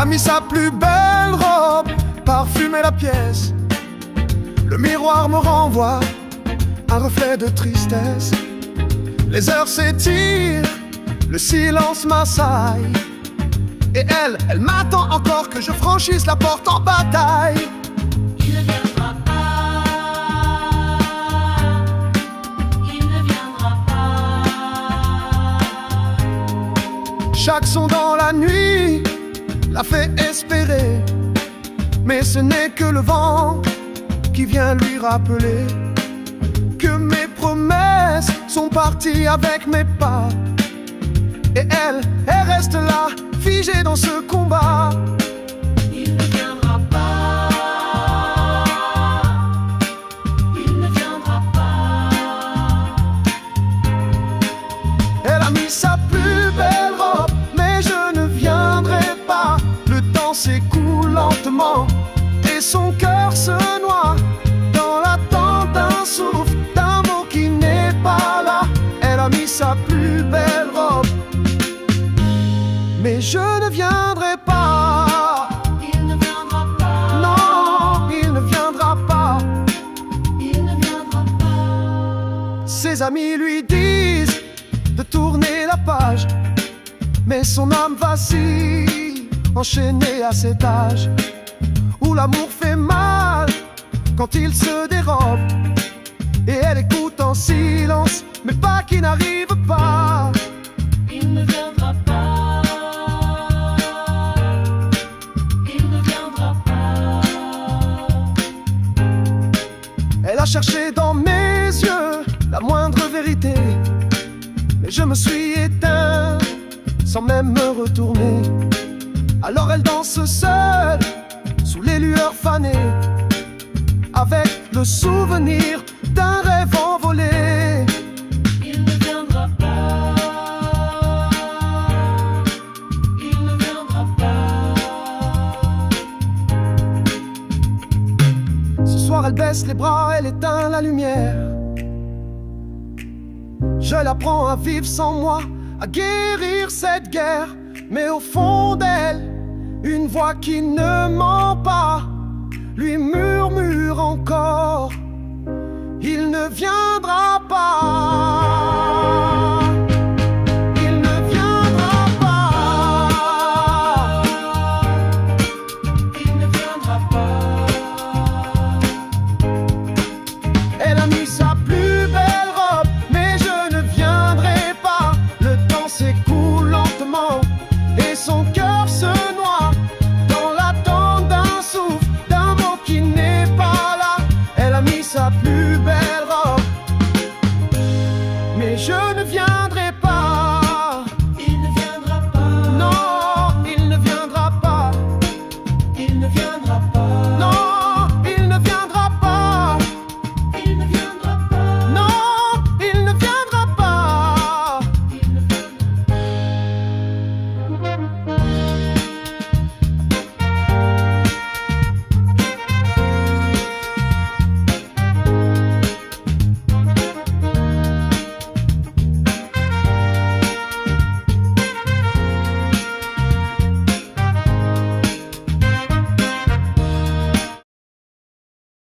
a mis sa plus belle robe, parfumé la pièce. Le miroir me renvoie un reflet de tristesse. Les heures s'étirent, le silence m'assaille. Et elle m'attend encore que je franchisse la porte en bataille. Il ne viendra pas, il ne viendra pas. Chaque son dans la nuit l'a fait espérer, mais ce n'est que le vent qui vient lui rappeler que mes promesses sont parties avec mes pas. Et elle reste là, figée dans ce combat. Il ne viendra pas, il ne viendra pas. Elle a mis sa plus belle robe, mais je ne viendrai pas. Le temps s'écoule lentement et son cœur se noie dans l'attente d'un souffle, d'un mot qui n'est pas là. Elle a mis sa plus belle robe, mais je ne viendrai pas. Il ne viendra pas, Non, il ne viendra pas. il ne viendra pas. Ses amis lui disent de tourner la page, mais son âme vacille, enchaînée à cet âge où l'amour fait mal quand il se dérobe. Et elle écoute en silence, mais pas qui n'arrive pas. Il ne viendra pas, il ne viendra pas. Elle a cherché dans mes yeux la moindre vérité, mais je me suis éteint sans même me retourner. Alors elle danse seule sous les lueurs fanées, avec le souvenir d'un rêve envolé. Il ne viendra pas, il ne viendra pas. Ce soir elle baisse les bras, elle éteint la lumière. Je l'apprends à vivre sans moi, à guérir cette guerre. Mais au fond d'elle, une voix qui ne ment pas lui murmure encore: il ne viendra pas.